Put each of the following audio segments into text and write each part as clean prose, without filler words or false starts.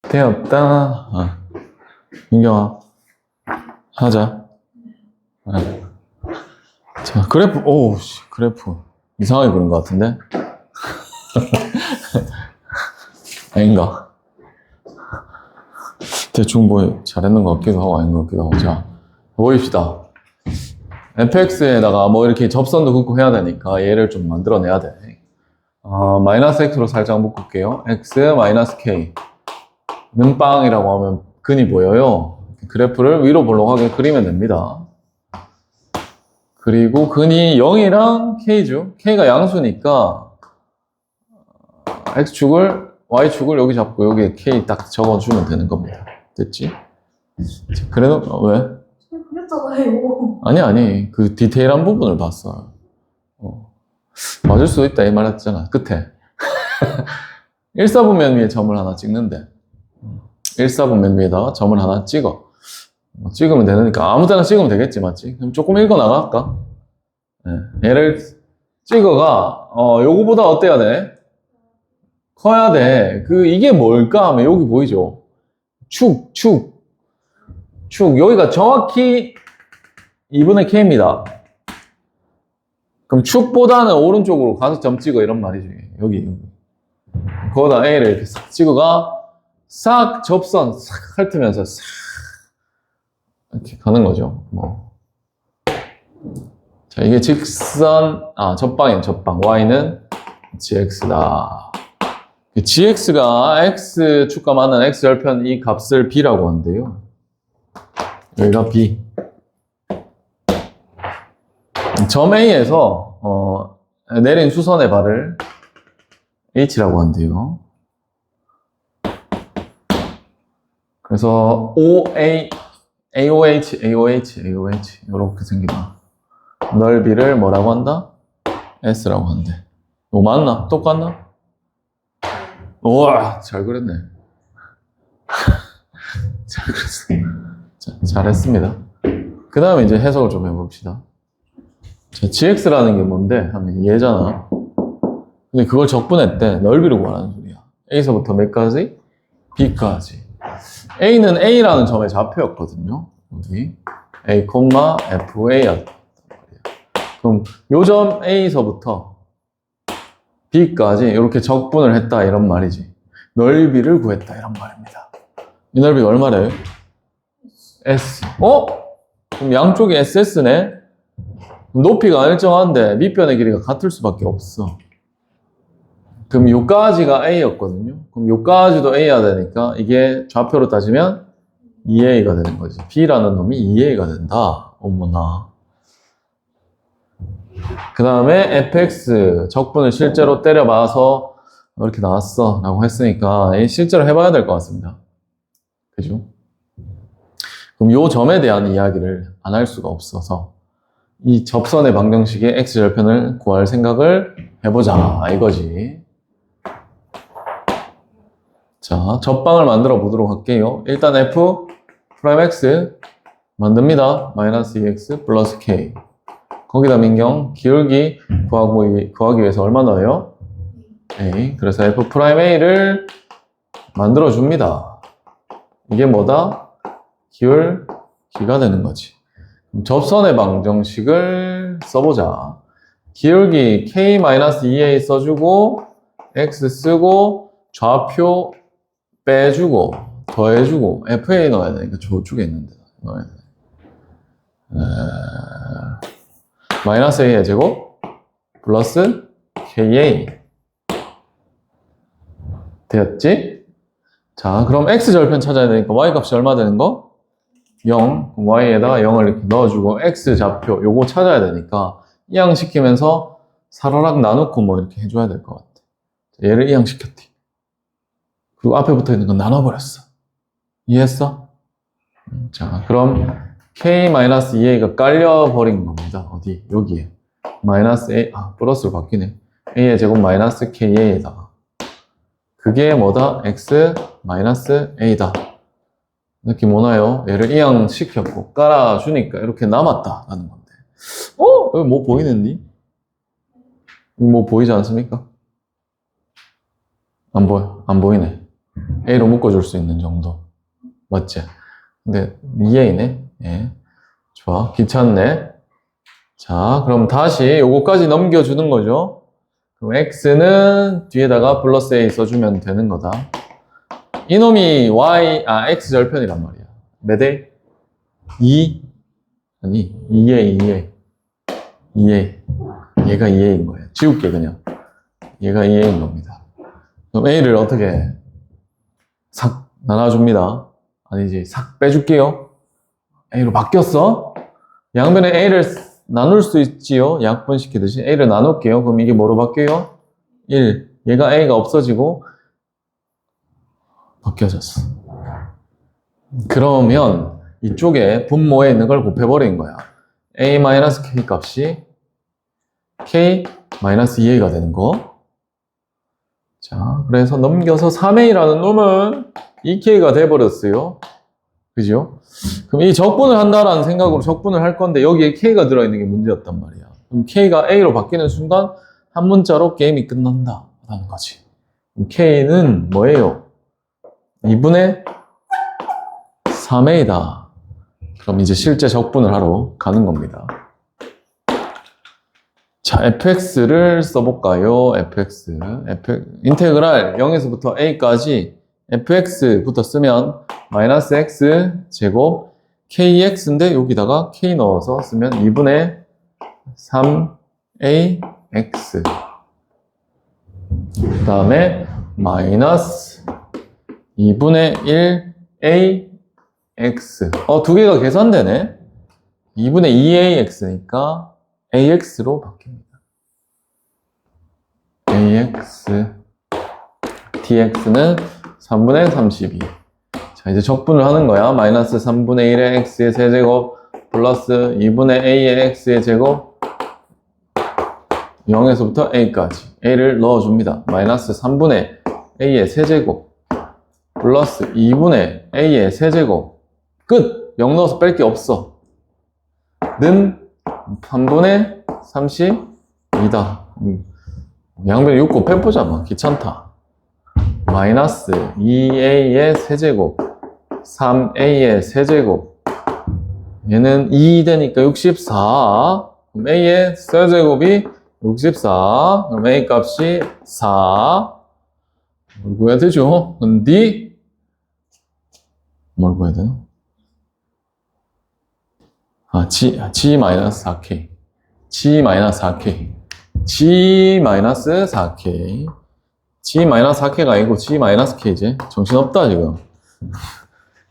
되었다. 민경아, 하자. 자, 그래프, 오우, 그래프. 이상하게 그린 것 같은데? 아닌가? 대충 뭐, 잘했는 것 같기도 하고, 아닌 것 같기도 하고. 자, 보입시다. fx에다가 뭐 이렇게 접선도 긋고 해야 되니까 얘를 좀 만들어내야 돼. 마이너스 x로 살짝 묶을게요. x 마이너스 k. 는 빵이라고 하면 근이 보여요. 그래프를 위로 볼록하게 그리면 됩니다. 그리고 근이 0이랑 k죠. k가 양수니까 x축을 y축을 여기 잡고 여기에 k 딱 적어주면 되는 겁니다. 됐지? 그래도 왜? 그랬잖아요. 아니 그 디테일한 부분을 봤어. 맞을 수도 있다 이 말 했잖아 끝에. 1사분면 위에 점을 하나 찍는데 1사분면 위에다가 점을 하나 찍어. 찍으면 되니까 아무 데나 찍으면 되겠지, 맞지? 그럼 조금 읽어 나갈까? 네. 얘를 찍어가 요거보다 어때야 돼? 커야 돼. 이게 뭘까 하면 여기 보이죠? 축 여기가 정확히 2분의 k입니다. 그럼 축보다는 오른쪽으로 가서 점 찍어 이런 말이지. 여기 거기다 A를 이렇게 싹 찍어가 싹 접선 싹 핥으면서 싹 이렇게 가는 거죠. 자, 이게 직선, 접방. Y는 gx다. gx가 x축과 만난 x절편 이 값을 b라고 하는데요. 여기가 b. 점 A에서 내린 수선의 발을 h라고 한대요. 그래서 AOH 이렇게 생긴다. 넓이를 뭐라고 한다? S라고 한대. 맞나? 똑같나? 우와, 잘 그렸네. 잘 그렸어. 잘했습니다. 그 다음에 이제 해석을 좀 해봅시다. 자, gx라는 게 뭔데? 하면 얘잖아. 근데 그걸 적분했대. 넓이를 구하라는 소리야. A서부터 몇까지? B까지. A는 A라는 점의 좌표였거든요. 여기 A, FA였단 말이야. 그럼 요 점 A서부터 B까지 이렇게 적분을 했다 이런 말이지. 넓이를 구했다 이런 말입니다. 이 넓이가 얼마래요? S. 그럼 양쪽이 SS네? 높이가 일정한데 밑변의 길이가 같을 수밖에 없어. 그럼 요까지가 A였거든요. 그럼 요까지도 A야 되니까 이게 좌표로 따지면 2A가 되는 거지. B라는 놈이 2A가 된다. 어머나. 그 다음에 fx 적분을 실제로 때려봐서 이렇게 나왔어 라고 했으니까 실제로 해봐야 될 것 같습니다. 그죠? 그럼 요 점에 대한 이야기를 안 할 수가 없어서 이 접선의 방정식의 x절편을 구할 생각을 해보자 이거지. 자, 접방을 만들어 보도록 할게요. 일단 f 프라임 x 만듭니다. 마이너스 2x 플러스 k. 거기다 민경 기울기 구하기 위해서 얼마 넣어요? a. 그래서 f 프라임 a를 만들어 줍니다. 이게 뭐다? 기울기가 되는 거지. 그럼 접선의 방정식을 써보자. 기울기 k-2a 써주고 x 쓰고 좌표 빼주고 더해주고 fa 넣어야 되니까 저쪽에 있는데 넣어야 돼. 마이너스 a의 제곱 플러스 ka 되었지? 자, 그럼 x절편 찾아야 되니까 y값이 얼마 되는 거? 0. 그럼 y에다가 0을 이렇게 넣어주고 x 좌표 요거 찾아야 되니까 이항시키면서 사라락 나누고 뭐 이렇게 해줘야 될 것 같아. 얘를 이항시켰지. 그리고 앞에 붙어 있는 건 나눠버렸어. 이해했어? 자, 그럼 k-2a가 깔려버린 겁니다. 어디? 여기에. 마이너스 a, 플러스로 바뀌네. a의 제곱 마이너스 ka에다가. 그게 뭐다? x 마이너스 a다. 느낌 오나요? 얘를 이항시켰고 깔아주니까 이렇게 남았다라는 건데. 여기 뭐 보이는디? 뭐 보이지 않습니까? 안 보여. 안 보이네. A로 묶어줄 수 있는 정도. 맞지? 근데 2A네. 예. 좋아. 귀찮네. 자, 그럼 다시 요거까지 넘겨주는 거죠. 그럼 X는 뒤에다가 플러스 A 써주면 되는 거다. 이놈이 X 절편이란 말이야. 몇 A? 2? 아니, 2A. 얘가 2A인 거예요. 지울게, 그냥. 얘가 2A인 겁니다. 그럼 A를 어떻게 삭 나눠줍니다. 아니지, 삭 빼줄게요. A로 바뀌었어? 양변에 A를 나눌 수 있지요. 약분시키듯이 A를 나눌게요. 그럼 이게 뭐로 바뀌어요? 1. 얘가 A가 없어지고 바뀌어졌어. 그러면 이쪽에 분모에 있는 걸 곱해버린 거야. A-K 값이 K-2A가 되는 거. 자, 그래서 넘겨서 3A라는 놈은 2K가 돼버렸어요. 그죠? 그럼 이 적분을 한다라는 생각으로 적분을 할 건데 여기에 K가 들어있는 게 문제였단 말이야. 그럼 K가 A로 바뀌는 순간 한 문자로 게임이 끝난다 라는 거지. 그럼 K는 뭐예요? 2분의 3A다. 그럼 이제 실제 적분을 하러 가는 겁니다. 자, fx를 써볼까요? fx. 인테그랄 0에서부터 a까지 fx부터 쓰면 마이너스 x 제곱 kx인데 여기다가 k 넣어서 쓰면 2분의 3ax. 그 다음에 마이너스 2분의 1ax. 두 개가 계산되네. 2분의 2ax니까 AX로 바뀝니다. AX, DX는 3분의 32. 자, 이제 적분을 하는 거야. 마이너스 3분의 1의 X의 세제곱, 플러스 2분의 A의 X의 제곱, 0에서부터 A까지. A를 넣어줍니다. 마이너스 3분의 A의 세제곱, 플러스 2분의 A의 세제곱. 끝! 0 넣어서 뺄 게 없어. 는 3분의 32다. 양변에 6 곱해보자. 뭐. 귀찮다. 마이너스 2A의 세제곱, 3A의 세제곱. 얘는 2 되니까 64. 그럼 A의 세제곱이 64. 그럼 A 값이 4. 뭘 구해야 되죠? D? 뭘 구해야 되나? G-4K. G-4K. G-4K. G-4K가 아니고 G-K지. 정신없다, 지금.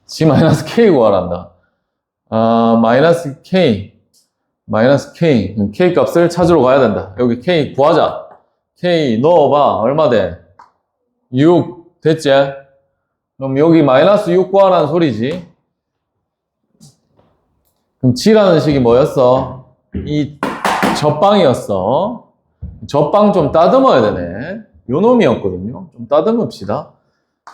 G-K 구하란다. 마이너스 K. K 값을 찾으러 가야 된다. 여기 K 구하자. K 넣어봐. 얼마 돼? 6. 됐지? 그럼 여기 마이너스 6 구하라는 소리지. 그럼 G라는 식이 뭐였어? 이 젖방이었어. 젖방 좀 따듬어야 되네. 요 놈이었거든요. 좀 따듬읍시다.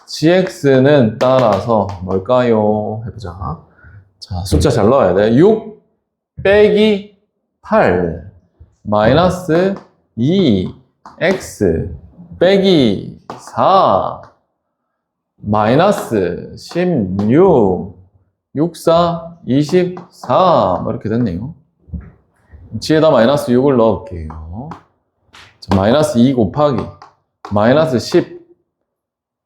GX는 따라서 뭘까요? 해보자. 자, 숫자 잘 넣어야 돼. 6 빼기 8 마이너스 2 X 빼기 4 마이너스 16 64 24 뭐 이렇게 됐네요. G에다 마이너스 6을 넣을게요. 자, 마이너스 2 곱하기 마이너스 10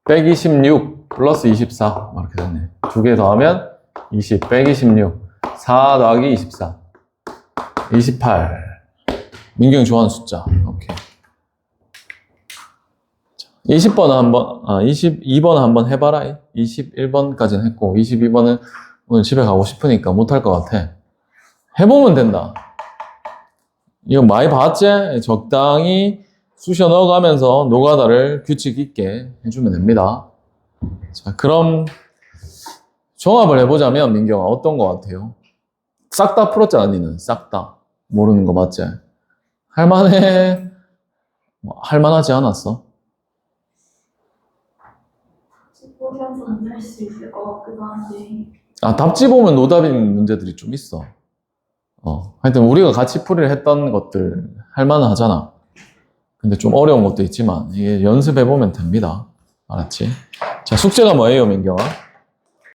빼기 16 플러스 24 뭐 이렇게 됐네. 두 개 더하면 20 빼기 16 4 더하기 24 28. 민경이 좋아하는 숫자. 오케이. 20번은 한번 22번 한번 해봐라. 21번까지는 했고 22번은 오늘 집에 가고 싶으니까 못할 것 같아. 해보면 된다. 이거 많이 봤지? 적당히 쑤셔 넣어가면서 노가다를 규칙 있게 해주면 됩니다. 자, 그럼 종합을 해보자면 민경아 어떤 것 같아요? 싹 다 풀었잖아, 니는. 싹 다. 모르는 거 맞지? 할만해? 할만하지 않았어? 보셔서 할 수 있을 것 같기도 한데. 답지 보면 노답인 문제들이 좀 있어. 하여튼 우리가 같이 풀이를 했던 것들 할만은 하잖아. 근데 좀 어려운 것도 있지만 이게 연습해보면 됩니다. 알았지? 자, 숙제가 뭐예요, 민경아?